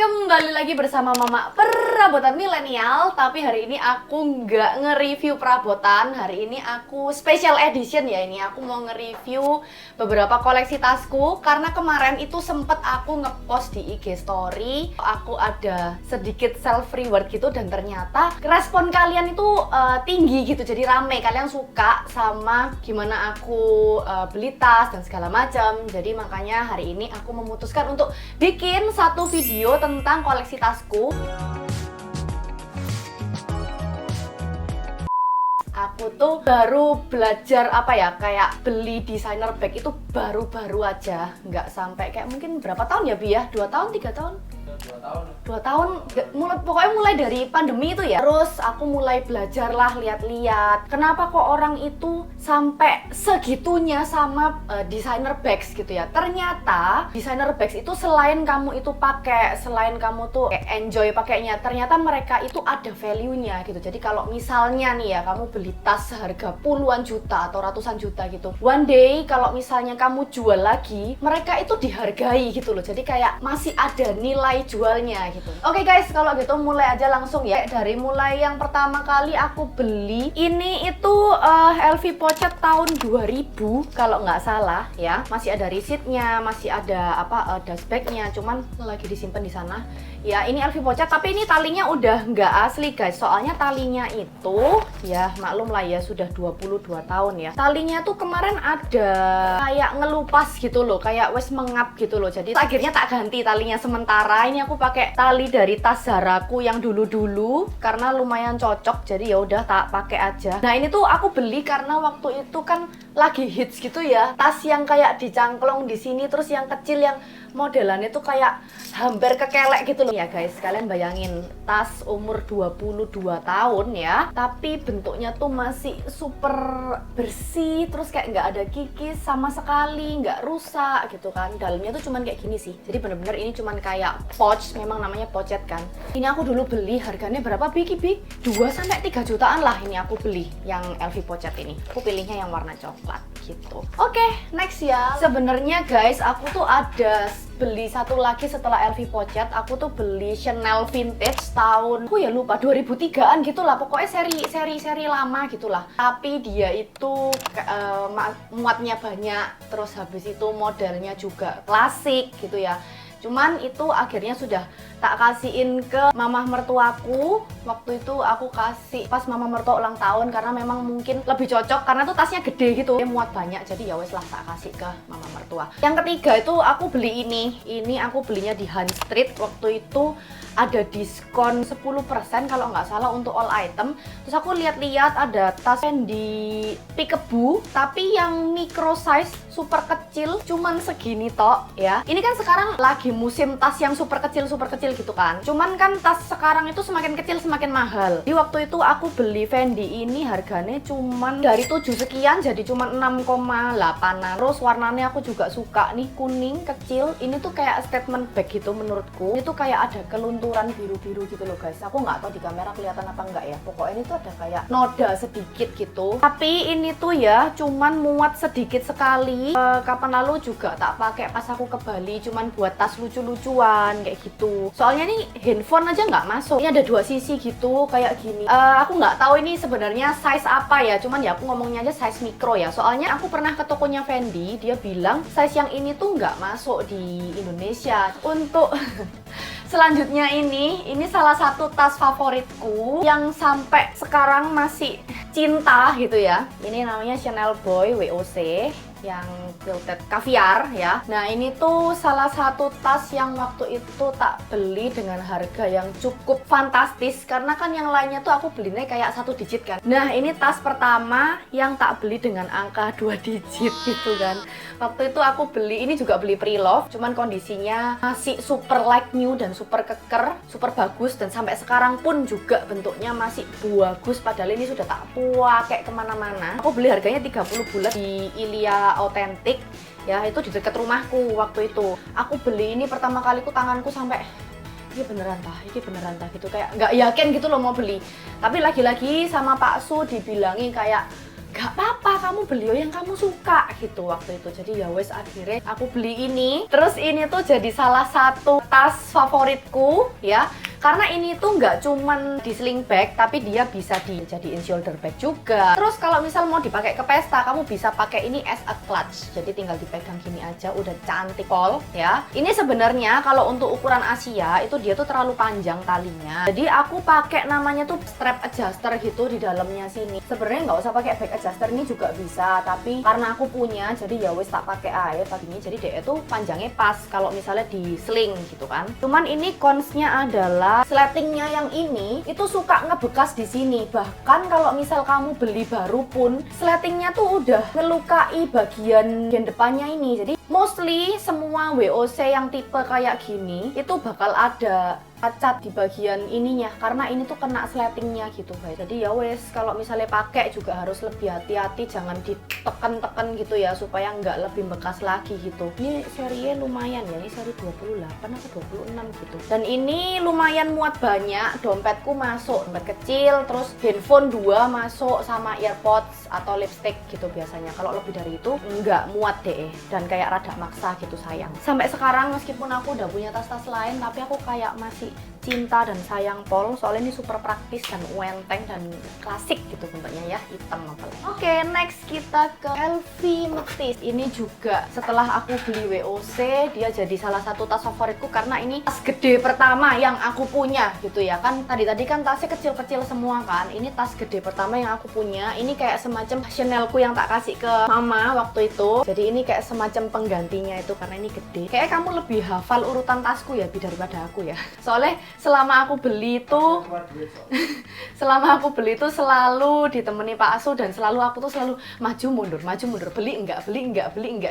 Kembali lagi bersama Mama Perabotan Milenial. Tapi hari ini aku nggak nge-review perabotan. Hari ini aku special edition ya. Ini aku mau nge-review beberapa koleksi tasku. Karena kemarin itu sempet aku ngepost di IG story, aku ada sedikit self reward gitu. Dan ternyata respon kalian itu tinggi gitu. Jadi rame, kalian suka sama gimana aku beli tas dan segala macam. Jadi makanya hari ini aku memutuskan untuk bikin satu video tentang koleksi tasku. Aku tuh baru belajar kayak beli designer bag itu baru-baru aja, nggak sampai kayak mungkin berapa tahun ya Bi ya? 2 tahun, 3 tahun? 2 tahun, pokoknya mulai dari pandemi itu ya. Terus aku mulai belajar lah, lihat-lihat kenapa kok orang itu sampai segitunya sama designer bags gitu ya. Ternyata designer bags itu selain kamu itu pakai, selain kamu tuh enjoy pakainya, ternyata mereka itu ada value-nya gitu. Jadi kalau misalnya nih ya, kamu beli tas seharga puluhan juta atau ratusan juta gitu, one day kalau misalnya kamu jual lagi, mereka itu dihargai gitu loh. Jadi kayak masih ada nilai jualnya gitu. Oke guys, kalau gitu mulai aja langsung ya. Dari mulai yang pertama kali aku beli ini itu LV Pochette tahun 2000 kalau nggak salah ya. Masih ada receipt-nya, masih ada dust bag-nya, cuman lagi disimpan di sana. Ya, ini LV Pochette, tapi ini talinya udah nggak asli guys. Soalnya talinya itu ya maklum lah ya, sudah 22 tahun ya. Talinya tuh kemarin ada kayak ngelupas gitu loh, kayak wes mengap gitu loh. Jadi akhirnya tak ganti talinya sementara. Ini aku pakai tali dari tas Zaraku yang dulu-dulu karena lumayan cocok. Jadi ya udah tak pakai aja. Nah, ini tuh aku beli karena waktu itu kan lagi hits gitu ya. Tas yang kayak dicangklong di sini, terus yang kecil yang modelannya tuh kayak hampir kekelek gitu loh ya guys. Kalian bayangin, tas umur 22 tahun ya, tapi bentuknya tuh masih super bersih, terus kayak nggak ada kikis sama sekali, nggak rusak gitu kan. Dalamnya tuh cuman kayak gini sih. Jadi bener-bener ini cuman kayak pouch, memang namanya Pochette kan. Ini aku dulu beli, harganya berapa Biki? 2-3 jutaan lah ini aku beli yang LV Pochette ini. Aku pilihnya yang warna coklat gitu. Oke, next ya. Sebenarnya guys, aku tuh ada beli satu lagi setelah LV Pochette. Aku tuh beli Chanel vintage tahun, aku ya lupa, 2003-an gitulah. Pokoknya seri lama gitulah. Tapi dia itu muatnya banyak, terus habis itu modelnya juga klasik gitu ya. Cuman itu akhirnya sudah tak kasihin ke mamah mertuaku. Waktu itu aku kasih pas mama mertua ulang tahun karena memang mungkin lebih cocok karena tuh tasnya gede gitu, dia muat banyak. Jadi ya wes lah, tak kasih ke mama mertua. Yang ketiga itu aku beli ini. Ini aku belinya di Han Street. Waktu itu ada diskon 10% kalau nggak salah untuk all item. Terus aku lihat-lihat ada tas di Peekaboo tapi yang micro size, super kecil, cuman segini tok ya. Ini kan sekarang lagi musim tas yang super kecil gitu kan. Cuman kan tas sekarang itu semakin kecil semakin mahal. Di waktu itu aku beli Fendi ini harganya cuman dari 7 sekian jadi cuman 6,8. Terus warnanya aku juga suka nih, kuning kecil. Ini tuh kayak statement bag gitu menurutku. Ini tuh kayak ada kelunturan biru-biru gitu loh guys. Aku nggak tahu di kamera kelihatan apa enggak ya. Pokoknya ini tuh ada kayak noda sedikit gitu. Tapi ini tuh ya cuman muat sedikit sekali. Kapan lalu juga tak pakai pas aku ke Bali, cuman buat tas lucu-lucuan kayak gitu. Soalnya nih handphone aja nggak masuk. Ini ada 2 sisi gitu kayak gini. Aku nggak tahu ini sebenarnya size apa ya. Cuman ya aku ngomongnya aja size mikro ya. Soalnya aku pernah ke tokonya Fendi, dia bilang size yang ini tuh nggak masuk di Indonesia. Untuk selanjutnya ini salah satu tas favoritku yang sampai sekarang masih cinta gitu ya. Ini namanya Chanel Boy WOC yang quilted caviar ya. Nah, ini tuh salah satu tas yang waktu itu tak beli dengan harga yang cukup fantastis karena kan yang lainnya tuh aku belinya kayak 1 digit kan. Nah, ini tas pertama yang tak beli dengan angka 2 digit gitu kan. Waktu itu aku beli, ini juga beli pre-love, cuman kondisinya masih super like new dan super keker, super bagus, dan sampai sekarang pun juga bentuknya masih bagus. Padahal ini sudah tak pakai kemana-mana. Aku beli harganya 30 bulan di Ilia Authentic ya, itu di dekat rumahku waktu itu. Aku beli ini pertama kali tanganku sampai ini beneran tah gitu, kayak nggak yakin gitu loh mau beli. Tapi lagi-lagi sama Pak Su dibilangin kayak gak apa-apa kamu beli yang kamu suka gitu waktu itu. Jadi ya wes akhirnya aku beli ini. Terus ini tuh jadi salah satu tas favoritku ya. Karena ini tuh nggak cuman di sling bag, tapi dia bisa dijadiin shoulder bag juga. Terus kalau misal mau dipakai ke pesta, kamu bisa pakai ini as a clutch. Jadi tinggal dipegang gini aja, udah cantik pol ya. Ini sebenarnya kalau untuk ukuran Asia itu dia tuh terlalu panjang talinya. Jadi aku pakai namanya tuh strap adjuster gitu di dalamnya sini. Sebenarnya nggak usah pakai bag adjuster ini juga bisa, tapi karena aku punya, jadi ya wes tak pakai aja tadinya. Jadi dia tuh panjangnya pas kalau misalnya di sling gitu kan. Cuman ini cons-nya adalah sletingnya yang ini itu suka ngebekas di sini. Bahkan kalau misal kamu beli baru pun sletingnya tuh udah ngelukai bagian depannya ini. Jadi mostly semua WOC yang tipe kayak gini itu bakal ada cacat di bagian ininya karena ini tuh kena sletingnya gitu guys. Jadi ya wes kalau misalnya pakai juga harus lebih hati-hati, jangan ditekan-tekan gitu ya supaya nggak lebih bekas lagi gitu. Ini serinya lumayan ya, ini seri 28 atau 26 gitu. Dan ini lumayan muat banyak, dompetku masuk, dompet kecil, terus handphone 2 masuk sama earpods atau lipstick gitu biasanya. Kalau lebih dari itu nggak muat deh dan kayak rada maksa gitu sayang. Sampai sekarang meskipun aku udah punya tas-tas lain tapi aku kayak masih cinta dan sayang pol, soalnya ini super praktis dan enteng dan klasik gitu bentuknya ya, hitam apalagi. Oke, next kita ke LV Metis. Ini juga setelah aku beli WOC, dia jadi salah satu tas favoritku karena ini tas gede pertama yang aku punya gitu ya kan. Tadi kan tasnya kecil-kecil semua kan. Ini tas gede pertama yang aku punya. Ini kayak semacam Chanelku yang tak kasih ke mama waktu itu. Jadi ini kayak semacam penggantinya itu karena ini gede. Kayaknya kamu lebih hafal urutan tasku ya daripada aku ya. Soalnya selama aku beli itu selalu ditemani Pak Asu dan selalu aku tuh selalu maju mundur, beli enggak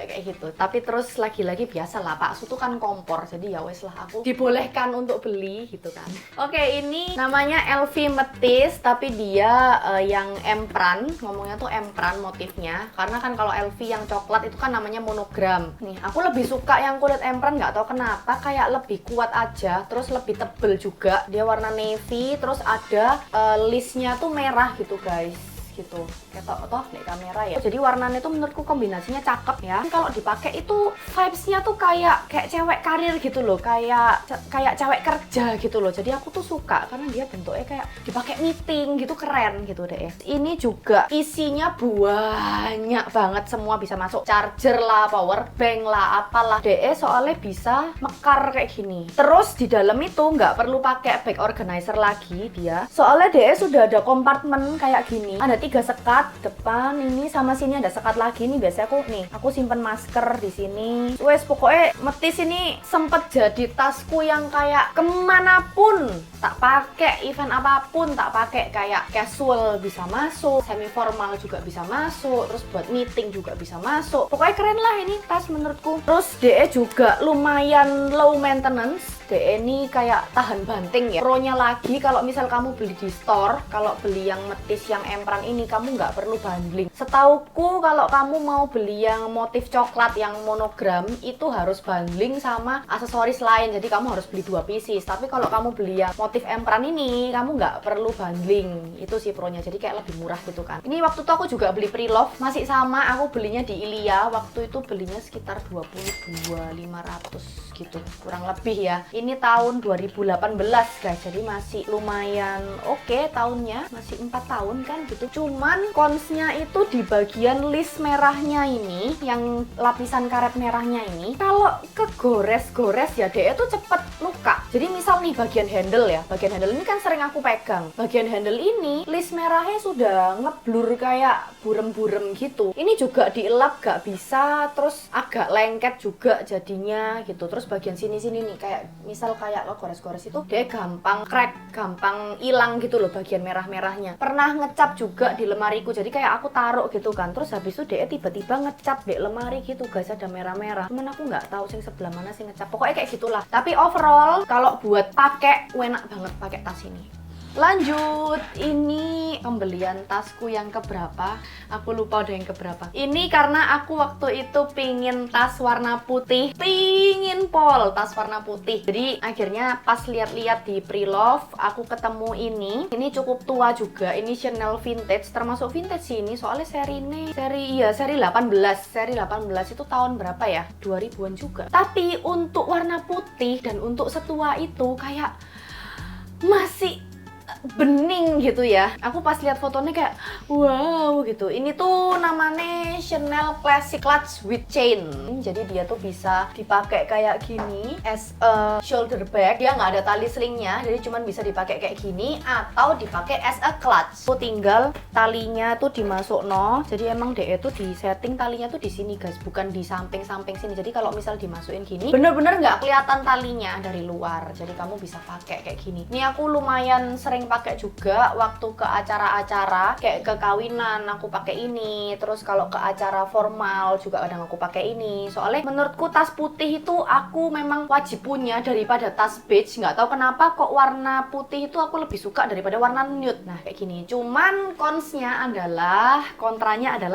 kayak gitu. Tapi terus lagi-lagi biasalah Pak Asu tuh kan kompor, jadi ya wes lah aku dibolehkan untuk beli gitu kan. Oke, ini namanya LV Metis tapi dia yang empran, ngomongnya tuh empran motifnya karena kan kalau LV yang coklat itu kan namanya monogram. Nih aku lebih suka yang kulit empran, nggak tahu kenapa, kayak lebih kuat aja, terus lebih tebel juga. Dia warna navy, terus ada listnya tuh merah gitu guys, gitu kayak toh di kamera ya. Jadi warnanya tuh menurutku kombinasinya cakep ya. Kalau dipakai itu vibes-nya tuh kayak cewek karir gitu loh, kayak cewek kerja gitu loh. Jadi aku tuh suka karena dia bentuknya kayak dipakai meeting gitu, keren gitu deh. Ini juga isinya banyak banget, semua bisa masuk, charger lah, power bank lah, apalah deh. Soalnya bisa mekar kayak gini. Terus di dalam itu nggak perlu pakai bag organizer lagi dia. Soalnya deh sudah ada kompartemen kayak gini. Ada 3 sekat depan ini, sama sini ada sekat lagi nih. Biasanya aku simpen masker di sini. Wes pokoknya Metis ini sempet jadi tasku yang kayak kemanapun tak pakai, event apapun tak pakai, kayak casual bisa masuk, semi formal juga bisa masuk, terus buat meeting juga bisa masuk. Pokoknya keren lah ini tas menurutku. Terus DE juga lumayan low maintenance. DE ini kayak tahan banting ya. Pro-nya lagi kalau misal kamu beli di store, kalau beli yang Metis yang empran ini kamu nggak perlu bundling. Setauku kalau kamu mau beli yang motif coklat yang monogram itu harus bundling sama aksesoris lain. Jadi kamu harus beli 2 pieces. Tapi kalau kamu beli yang motif empran ini kamu nggak perlu bundling. Itu sih pro-nya. Jadi kayak lebih murah gitu kan. Ini waktu itu aku juga beli pre-love, masih sama, aku belinya di Ilia. Waktu itu belinya sekitar 22.500 gitu kurang lebih ya. Ini tahun 2018 guys, jadi masih lumayan oke tahunnya, masih 4 tahun kan gitu. Cuman cons-nya itu di bagian list merahnya ini, yang lapisan karet merahnya ini, kalau kegores-gores ya dia itu cepet luka. Jadi misal nih bagian handle ya, bagian handle ini kan sering aku pegang, bagian handle ini list merahnya sudah ngeblur kayak burem-burem gitu. Ini juga dielap gak bisa, terus agak lengket juga jadinya gitu. Terus bagian sini-sini nih kayak misal kayak gores-gores itu dia gampang crack, gampang hilang gitu loh bagian merah-merahnya. Pernah ngecap juga di lemariku, jadi kayak aku taruh gitu kan, terus habis itu dia tiba-tiba ngecap di lemari gitu guys, ada merah-merah. Cuman aku nggak tahu sing sebelah mana sih ngecap, pokoknya kayak gitulah. Tapi overall kalau buat pakai enak banget pakai tas ini. Lanjut, ini pembelian tasku yang keberapa? Aku lupa udah yang keberapa. Ini karena aku waktu itu pingin tas warna putih, pingin pol tas warna putih. Jadi akhirnya pas lihat-lihat di Preloved, aku ketemu ini. Ini cukup tua juga. Ini Chanel vintage, termasuk vintage sih ini. Soalnya seri 18. Seri 18 itu tahun berapa ya? 2000-an juga. Tapi untuk warna putih dan untuk setua itu kayak masih bening gitu ya. Aku pas lihat fotonya kayak wow gitu. Ini tuh namanya Chanel Classic Clutch with Chain. Jadi dia tuh bisa dipakai kayak gini as a shoulder bag. Dia nggak ada tali selingnya, jadi cuman bisa dipakai kayak gini atau dipakai as a clutch. Aku tinggal talinya tuh dimasuk Jadi emang DE tuh di setting talinya tuh di sini guys, bukan di samping-samping sini. Jadi kalau misal dimasukin gini, bener-bener nggak kelihatan talinya dari luar. Jadi kamu bisa pakai kayak gini. Ini aku lumayan sering pakai juga waktu ke acara-acara kayak ke kawinan aku pakai ini, terus kalau ke acara formal juga kadang aku pakai ini. Soalnya menurutku tas putih itu aku memang wajib punya daripada tas beige. Nggak tahu kenapa kok warna putih itu aku lebih suka daripada warna nude. Nah kayak gini. Cuman kontranya adalah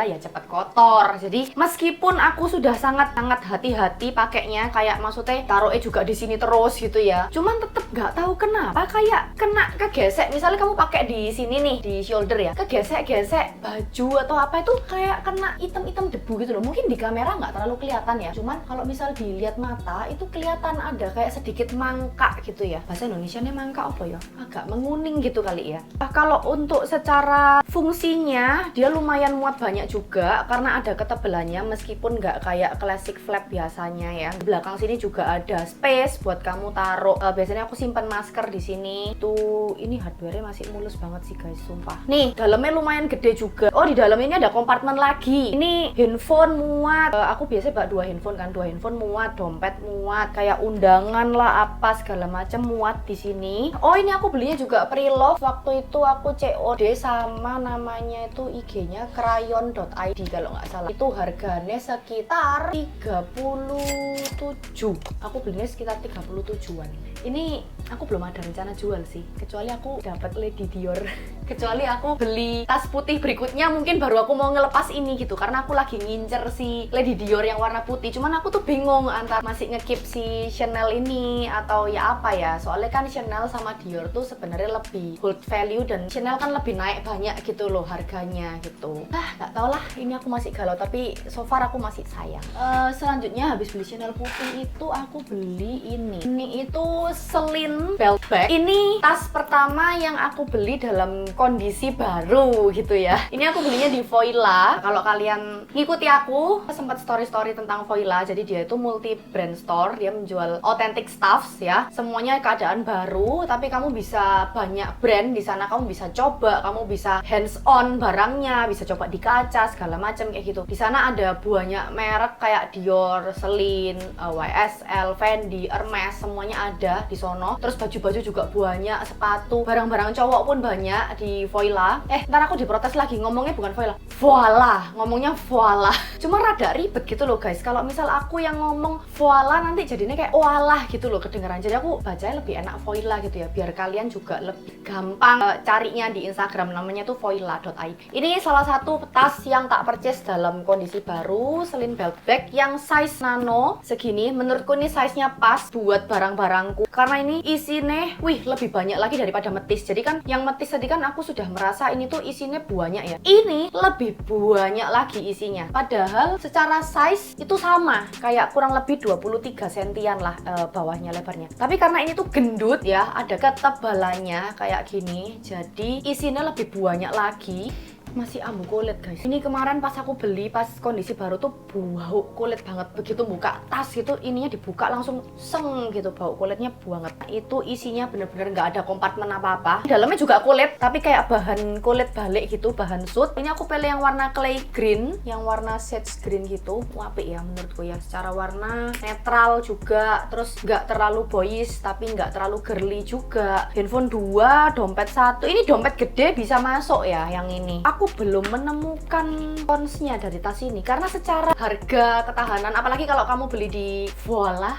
ya cepat kotor. Jadi meskipun aku sudah sangat-sangat hati-hati pakainya, kayak maksudnya taruhnya juga di sini terus gitu ya. Cuman tetep nggak tahu kenapa kayak kena kegesek. Misalnya kamu pakai di sini nih, di shoulder ya, kegesek-gesek baju atau apa itu kayak kena item-item debu gitu loh. Mungkin di kamera nggak terlalu kelihatan ya, cuman kalau misal dilihat mata itu kelihatan ada kayak sedikit mangkak gitu ya. Bahasa Indonesianya mangkak apa ya? Agak menguning gitu kali ya. Kalau untuk secara fungsinya dia lumayan muat banyak juga karena ada ketebalannya, meskipun nggak kayak classic flap biasanya ya. Di belakang sini juga ada space buat kamu taruh. Biasanya aku simpan masker di sini. Tuh ini hardware-nya masih mulus banget sih guys, sumpah. Nih, dalamnya lumayan gede juga. Oh, di dalam ini ada kompartemen lagi. Ini handphone muat. Aku biasanya bawa 2 handphone kan, 2 handphone muat, dompet muat, kayak undangan lah apa segala macam muat di sini. Oh, ini aku belinya juga Preloved. Waktu itu aku COD sama namanya itu IG-nya crayon.id kalau nggak salah. Itu harganya sekitar 37. Aku belinya sekitar 37-an. Ini aku belum ada rencana jual sih, kecuali aku dapat Lady Dior. Kecuali aku beli tas putih berikutnya, mungkin baru aku mau ngelepas ini gitu, karena aku lagi ngincer si Lady Dior yang warna putih. Cuman aku tuh bingung antara masih ngekip si Chanel ini atau ya apa ya. Soalnya kan Chanel sama Dior tuh sebenarnya lebih hold value dan Chanel kan lebih naik banyak gitu loh harganya gitu. Nggak tau lah, ini aku masih galau, tapi so far aku masih sayang. Selanjutnya habis beli Chanel putih itu aku beli ini. Ini itu Celine belt bag. Ini tas pertama yang aku beli dalam kondisi baru gitu ya. Ini aku belinya di Voila. Kalau kalian ngikuti aku sempat story-story tentang Voila, jadi dia itu multi brand store. Dia menjual authentic stuffs ya. Semuanya keadaan baru, tapi kamu bisa banyak brand di sana. Kamu bisa coba, kamu bisa hands on barangnya, bisa coba di kaca segala macam kayak gitu. Di sana ada banyak merek kayak Dior, Celine, YSL, Fendi, Hermes, semuanya ada di sono. Terus baju-baju juga banyak, sepatu, barang-barang cowok pun banyak di Voila. Ntar aku diprotes lagi, ngomongnya bukan Voila, Voila, ngomongnya Voila. Cuma rada ribet gitu loh guys. Kalau misal aku yang ngomong Voila nanti jadinya kayak walah gitu loh kedengeran. Jadi aku bacanya lebih enak Voila gitu ya, biar kalian juga lebih gampang carinya di Instagram, namanya tuh voila.id. Ini salah satu tas yang tak purchase dalam kondisi baru, Celine belt bag yang size nano segini. Menurutku ini size-nya pas buat barang-barangku, karena ini isinya lebih banyak lagi daripada metis. Jadi kan yang metis tadi kan aku sudah merasa ini tuh isinya banyak ya, ini lebih banyak lagi isinya. Padahal secara size itu sama, kayak kurang lebih 23 sentian lah bawahnya lebarnya. Tapi karena ini tuh gendut ya, ada ketebalannya kayak gini, jadi isinya lebih banyak lagi. Masih ambu kulit guys. Ini kemarin pas aku beli pas kondisi baru tuh bau kulit banget. Begitu buka tas gitu, ininya dibuka langsung seng gitu, bau kulitnya banget. Itu isinya bener-bener nggak ada kompartemen apa-apa. Dalamnya juga kulit, tapi kayak bahan kulit balik gitu, bahan suit. Ini aku pilih yang warna clay green, yang warna sage green gitu. Apik ya menurutku ya. Secara warna netral juga, terus nggak terlalu boyish tapi nggak terlalu girly juga. Handphone 2, dompet 1. Ini dompet gede bisa masuk ya yang ini. Aku belum menemukan cons-nya dari tas ini, karena secara harga ketahanan, apalagi kalau kamu beli di Voila,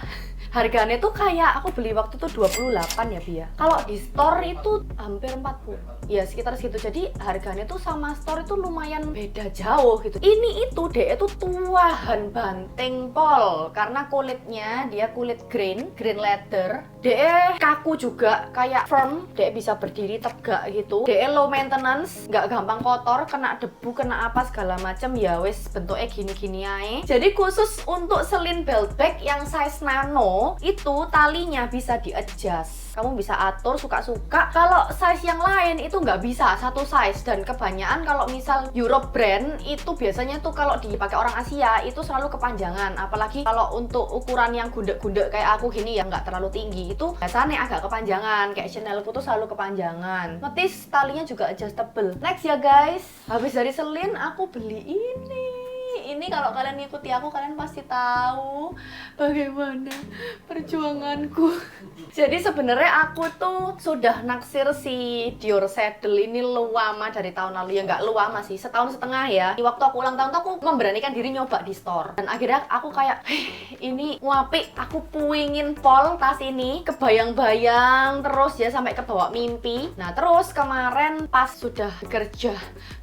Harganya tuh kayak aku beli waktu itu 28 ya Bia. Kalau di store itu hampir 40. Ya sekitar segitu. Jadi harganya tuh sama store itu lumayan beda jauh gitu. Ini itu deh itu tuahan banting pol karena kulitnya dia kulit green leather. Dia kaku juga, kayak firm, dia bisa berdiri tegak gitu. Dia low maintenance, nggak gampang kotor, kena debu, kena apa segala macam ya wes bentuknya gini-gini aja. Jadi khusus untuk Celine belt bag yang size nano itu talinya bisa di-adjust. Kamu bisa atur suka-suka. Kalau size yang lain itu nggak bisa satu size, dan kebanyakan kalau misal Europe brand itu biasanya tuh kalau dipakai orang Asia itu selalu kepanjangan. Apalagi kalau untuk ukuran yang gundek-gundek kayak aku gini yang nggak terlalu tinggi itu biasanya agak kepanjangan. Kayak Chanelku tuh selalu kepanjangan. Notice talinya juga adjustable. Next ya guys, habis dari Celine aku beli ini kalau kalian ngikuti aku, kalian pasti tahu bagaimana perjuanganku. Jadi sebenarnya aku tuh sudah naksir si Dior Saddle ini lama dari tahun lalu. Ya nggak lama sih, setahun setengah ya. Di waktu aku ulang tahun tuh aku memberanikan diri nyoba di store. Dan akhirnya aku kayak, ini nguapi, aku puingin pol tas ini. Kebayang-bayang terus ya sampai kebawa mimpi. Nah terus kemarin pas sudah bekerja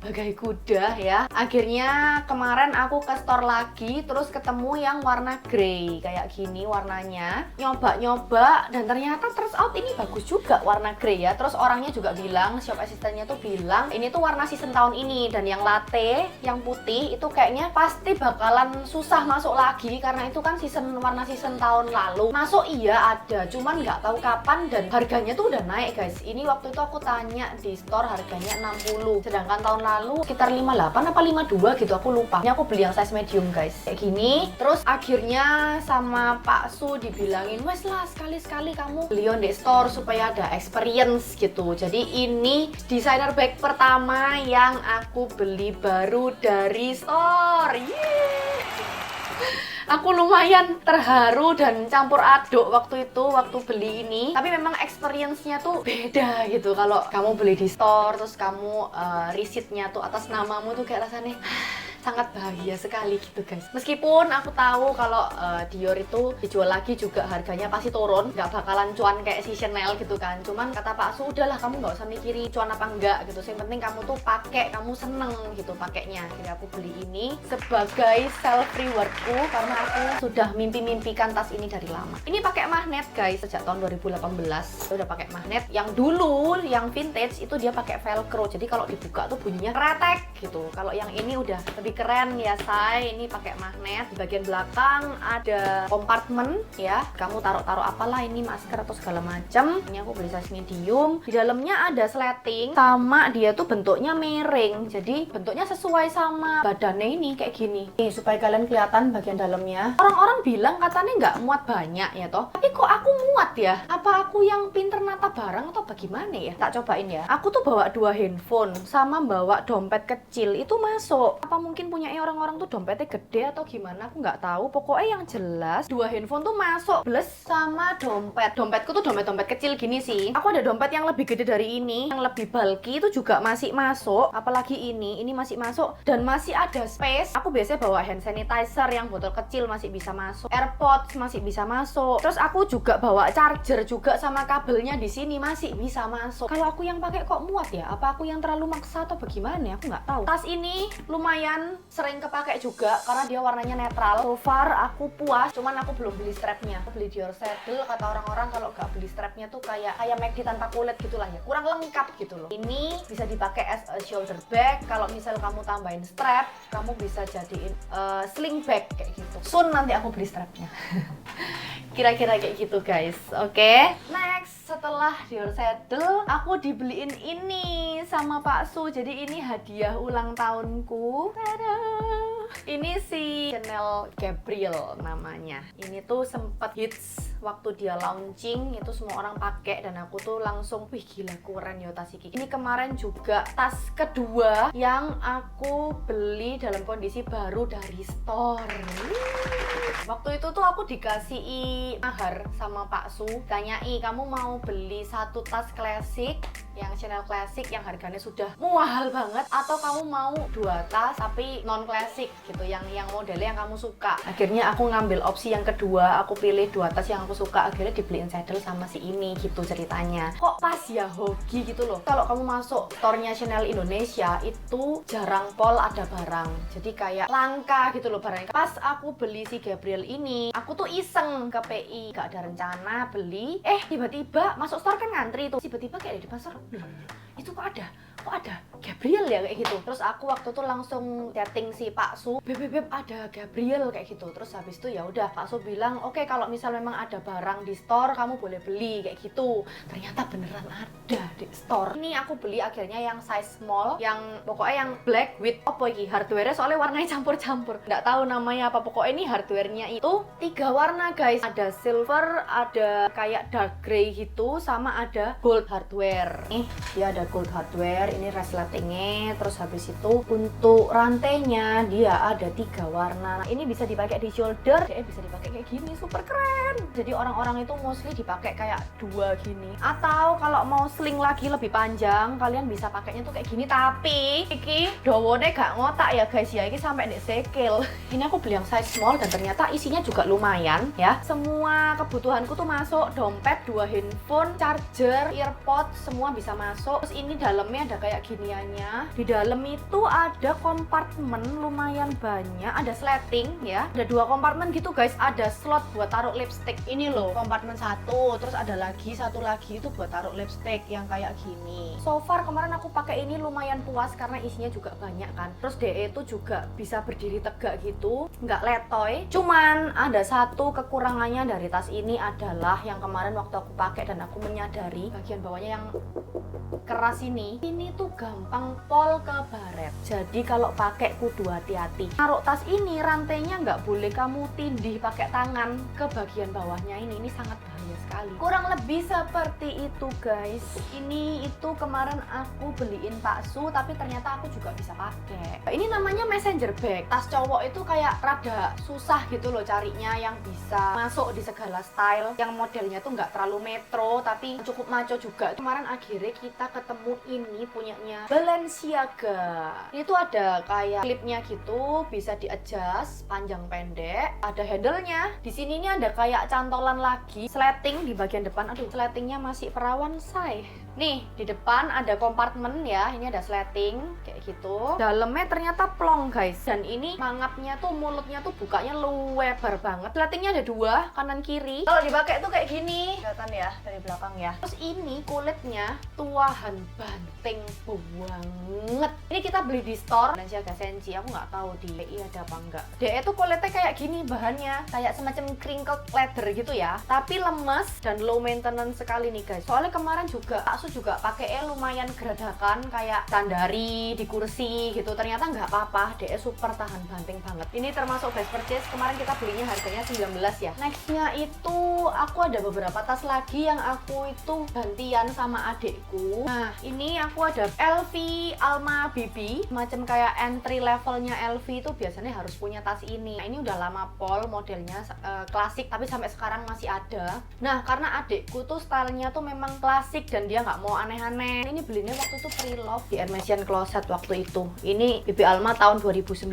bagai kuda ya, akhirnya kemarin aku ke store lagi, terus ketemu yang warna grey kayak gini warnanya, nyoba-nyoba dan ternyata turns out ini bagus juga warna grey ya. Terus orangnya juga bilang, shop asistennya tuh bilang ini tuh warna season tahun ini, dan yang latte, yang putih itu kayaknya pasti bakalan susah masuk lagi karena itu kan warna season tahun lalu. Masuk iya ada, cuman nggak tahu kapan, dan harganya tuh udah naik guys. Ini waktu itu aku tanya di store harganya 60, sedangkan tahun lalu sekitar 58 apa 52 gitu, aku lupa. Ini aku beli yang size medium guys, kayak gini. Terus akhirnya sama Pak Su dibilangin, wes lah sekali-sekali kamu beli on the store supaya ada experience gitu. Jadi ini designer bag pertama yang aku beli baru dari store. Aku lumayan terharu dan campur aduk waktu itu, waktu beli ini. Tapi memang experience-nya tuh beda gitu. Kalau kamu beli di store, terus kamu receipt-nya tuh atas namamu tuh kayak rasanya sangat bahagia sekali gitu guys. Meskipun aku tahu kalau Dior itu dijual lagi juga harganya pasti turun, nggak bakalan cuan kayak si Chanel gitu kan. Cuman kata Pak Su, udahlah kamu nggak usah mikirin cuan apa enggak gitu. Yang penting kamu tuh pakai, kamu seneng gitu pakainya. Jadi aku beli ini sebagai self rewardku karena aku sudah mimpi-mimpikan tas ini dari lama. Ini pakai magnet guys sejak tahun 2018. Saya udah pakai magnet. Yang dulu yang vintage itu dia pakai velcro. Jadi kalau dibuka tuh bunyinya kretek gitu. Kalau yang ini udah lebih keren ya say. Ini pakai magnet. Di bagian belakang ada kompartemen ya. Kamu taruh-taruh apalah ini, masker atau segala macam. Ini aku beli size medium. Di dalamnya ada sleting sama dia tuh bentuknya miring. Jadi bentuknya sesuai sama badannya ini kayak gini. Nih supaya kalian kelihatan bagian dalamnya. Orang-orang bilang katanya nggak muat banyak ya toh. Tapi kok aku muat ya? Apa aku yang pinter nata barang atau bagaimana ya? Tak cobain ya. Aku tuh bawa 2 handphone sama bawa dompet kecil itu masuk. Apa mungkin punya orang-orang tuh dompetnya gede atau gimana? Aku nggak tahu. Pokoknya yang jelas 2 handphone tuh masuk plus sama dompet. Dompetku tuh dompet kecil gini sih. Aku ada dompet yang lebih gede dari ini, yang lebih bulky itu juga masih masuk. Apalagi ini masih masuk dan masih ada space. Aku biasanya bawa hand sanitizer yang botol kecil masih bisa masuk. AirPods masih bisa masuk. Terus aku juga bawa charger juga sama kabelnya di sini masih bisa masuk. Kalau aku yang pakai kok muat ya? Apa aku yang terlalu maksa atau bagaimana? Aku nggak tahu. Tas ini lumayan sering kepake juga karena dia warnanya netral. So far aku puas, cuman aku belum beli strapnya. Aku beli Dior Saddle, kata orang-orang kalau nggak beli strapnya tuh kayak McD tanpa kulit gitulah ya, kurang lengkap gitu loh. Ini bisa dipakai as a shoulder bag. Kalau misal kamu tambahin strap, kamu bisa jadiin sling bag kayak gitu. Soon nanti aku beli strapnya. Kira-kira kayak gitu guys. Oke. Next, setelah Dior Saddle, aku dibeliin ini sama Pak Su. Jadi ini hadiah ulang tahunku. Tada! Ini si Chanel Gabriel namanya. Ini tuh sempet hits waktu dia launching, itu semua orang pakai dan aku tuh langsung, wih gila keren ya tas iki. Ini kemarin juga tas kedua yang aku beli dalam kondisi baru dari store. Waktu itu tuh aku dikasih mahar sama Pak Su, tanyai kamu mau beli satu tas klasik yang Chanel Classic yang harganya sudah mahal banget, atau kamu mau 2 tas tapi non classic gitu, yang modelnya yang kamu suka. Akhirnya aku ngambil opsi yang kedua, aku pilih 2 tas yang aku suka, akhirnya dibeliin saddle sama si ini gitu ceritanya. Kok pas ya hoki gitu loh. Kalau kamu masuk store-nya Chanel Indonesia itu jarang pol ada barang, jadi kayak langka gitu loh barangnya. Pas aku beli si Gabriel ini, aku tuh iseng ke PI, gak ada rencana beli, tiba-tiba masuk store kan ngantri tuh, tiba-tiba kayak di depan store, itu kok ada Gabriel ya kayak gitu. Terus aku waktu tuh langsung chatting si Pak Su, beb ada Gabriel kayak gitu. Terus habis itu ya udah Pak Su bilang oke, kalau misal memang ada barang di store kamu boleh beli kayak gitu. Ternyata beneran ada di store. Ini aku beli akhirnya yang size small, yang pokoknya yang black with apa iki hardware-nya, soalnya warnanya campur-campur. Nggak tahu namanya apa, pokoknya ini hardware-nya itu 3 warna guys. Ada silver, ada kayak dark grey gitu, sama ada gold hardware. Nih dia ada gold hardware, ini resletingnya. Terus habis itu untuk rantainya dia ada 3 warna. Nah, ini bisa dipakai di shoulder, bisa dipakai kayak gini, super keren. Jadi orang-orang itu mostly dipakai kayak 2 gini. Atau kalau mau sling lagi lebih panjang, kalian bisa pakainya tuh kayak gini. Tapi iki dawane gak ngotak ya guys ya, ini sampai nek sekil. Ini aku beli yang size small dan ternyata isinya juga lumayan ya. Semua kebutuhanku tuh masuk, dompet, 2 handphone, charger, earpod, semua bisa masuk. Terus ini dalamnya ada kayak giniannya. Di dalam itu ada kompartemen lumayan banyak, ada sleting ya. Ada 2 kompartemen gitu guys, ada slot buat taruh lipstick. Ini loh kompartemen 1, terus ada lagi satu lagi itu buat taruh lipstick yang kayak gini. So far kemarin aku pakai ini lumayan puas karena isinya juga banyak kan. Terus DE itu juga bisa berdiri tegak gitu, nggak letoy. Cuman ada satu kekurangannya dari tas ini adalah yang kemarin waktu aku pakai dan aku menyadari bagian bawahnya yang keras ini tuh gampang pol ke baret. Jadi kalau pakai kudu hati-hati. Naruh tas ini rantainya nggak boleh kamu tindih pakai tangan ke bagian bawahnya ini sangat bahaya sekali. Kurang lebih seperti itu guys. Ini itu kemarin aku beliin Pak Su, tapi ternyata aku juga bisa pakai. Ini namanya messenger bag. Tas cowok itu kayak rada susah gitu loh carinya yang bisa masuk di segala style, yang modelnya tuh nggak terlalu metro tapi cukup maco juga. Kemarin akhirnya kita ketemu ini punyanya Balenciaga. Ini tuh ada kayak klipnya gitu, bisa di adjust panjang pendek, ada handle-nya. Di sini ini ada kayak cantolan lagi, sleting di bagian depan. Aduh, sletingnya masih perawan say. Nih, di depan ada kompartemen ya, ini ada sleting kayak gitu. Dalamnya ternyata plong guys. Dan ini mangapnya tuh, mulutnya tuh bukanya lebar banget. Sletingnya ada 2, kanan kiri. Kalau dipakai tuh kayak gini, kelihatan ya dari belakang ya. Terus ini kulitnya tuahan banting banget. Ini kita beli di store Balenciaga Sensi, aku nggak tahu di DI ada apa enggak. DE tuh kulitnya kayak gini bahannya, kayak semacam crinkled leather gitu ya. Tapi lemes dan low maintenance sekali nih guys. Soalnya kemarin juga juga pakai lumayan geradakan kayak sandari di kursi gitu, ternyata nggak apa-apa, DE super tahan banting banget. Ini termasuk best purchase, kemarin kita belinya harganya 19 ya. Nextnya itu aku ada beberapa tas lagi yang aku itu gantian sama adikku. Nah ini aku ada LV Alma BB, macam kayak entry levelnya LV itu biasanya harus punya tas ini. Nah, ini udah lama pol, modelnya klasik tapi sampai sekarang masih ada. Nah karena adikku tuh stylenya tuh memang klasik dan dia nggak mau aneh-aneh. Ini belinya waktu itu pre-love di Hermesian Closet waktu itu. Ini BB Alma tahun 2019.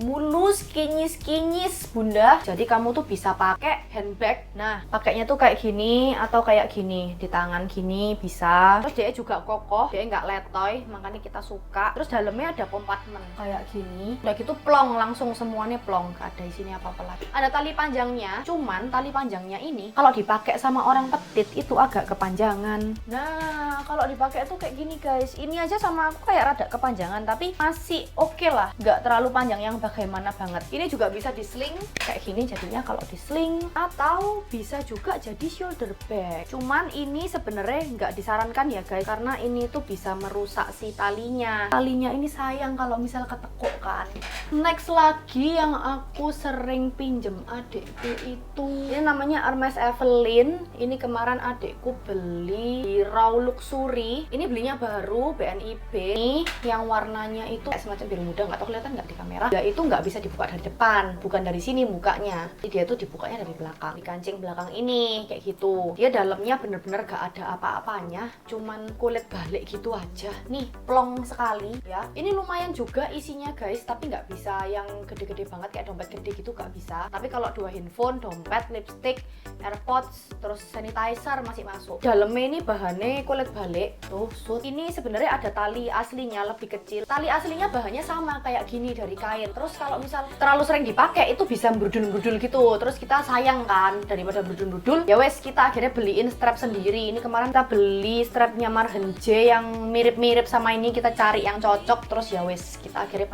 Mulus, kinyis bunda. Jadi kamu tuh bisa pakai handbag. Nah pakainya tuh kayak gini atau kayak gini, di tangan gini bisa. Terus dia juga kokoh, dia nggak letoy, makanya kita suka. Terus dalamnya ada kompartemen kayak gini, udah gitu plong, langsung semuanya plong, gak ada isinya apa-apa lagi. Ada tali panjangnya, cuman tali panjangnya ini kalau dipakai sama orang petit itu agak kepanjangan. Nah kalau dipakai tuh kayak gini guys. Ini aja sama aku kayak rada kepanjangan tapi masih oke lah, nggak terlalu panjang yang bagaimana banget. Ini juga bisa di sling kayak gini jadinya kalau di sling, atau bisa juga jadi shoulder bag. Cuman ini sebenarnya nggak disarankan ya guys, karena ini tuh bisa merusak si talinya. Talinya ini sayang kalau misal ketekuk kan. Next lagi yang aku sering pinjem adikku itu, ini namanya Hermes Evelyn. Ini kemarin adikku beli di Raw Luxury. Ini belinya baru BNIB. Ini yang warnanya itu semacam biru muda, nggak tahu kelihatan nggak di kamera. Ya itu nggak bisa dibuka dari depan, bukan dari sini bukanya. Jadi dia tuh dibukanya dari belakang, di kancing belakang ini kayak gitu. Dia dalamnya bener-bener gak ada apa-apanya, cuman kulit balik gitu aja. Nih, plong sekali ya. Ini lumayan juga isinya guys, tapi nggak bisa yang gede-gede banget kayak dompet gede gitu, nggak bisa. Tapi kalau 2 handphone, dompet, lipstick, AirPods, terus sanitizer masih masuk. Dalamnya ini bahannya kulit balik. Tuh, ini sebenarnya ada tali aslinya lebih kecil. Tali aslinya bahannya sama kayak gini dari kain. Terus kalau misal terlalu sering dipakai itu bisa brudul-brudul gitu. Terus kita sayang kan, daripada brudul-brudul. Ya wes, kita akhirnya beliin strap sendiri. Ini kemarin kita beli strapnya Marhenje yang mirip-mirip sama ini, kita cari yang cocok. Terus ya wes, kita akhirnya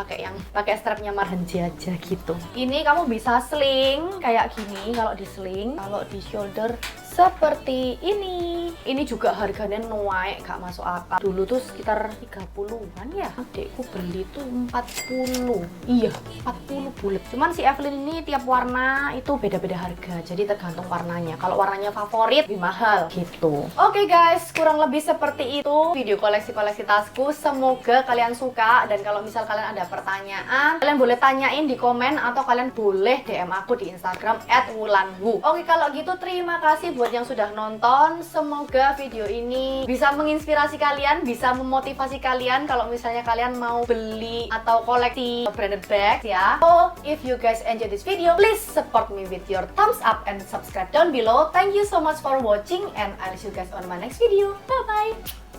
pakai strapnya Marhenje aja gitu. Ini kamu bisa sling kayak gini kalau di sling, kalau di shoulder seperti ini. Ini juga harganya naik, gak masuk akal. Dulu tuh sekitar 30-an ya. Adekku beli tuh 40. Iya, 40 bulat. Cuman si Evelyn ini tiap warna itu beda-beda harga. Jadi tergantung warnanya. Kalau warnanya favorit lebih mahal gitu. Oke guys, kurang lebih seperti itu video koleksi-koleksi tasku. Semoga kalian suka, dan kalau misal kalian ada pertanyaan, kalian boleh tanyain di komen atau kalian boleh DM aku di Instagram @wulanwu. Oke, kalau gitu terima kasih buat yang sudah nonton. Semoga video ini bisa menginspirasi kalian, bisa memotivasi kalian kalau misalnya kalian mau beli atau koleksi branded bags ya. So, if you guys enjoy this video, please support me with your thumbs up and subscribe down below. Thank you so much for watching, and I'll see you guys on my next video. Bye bye.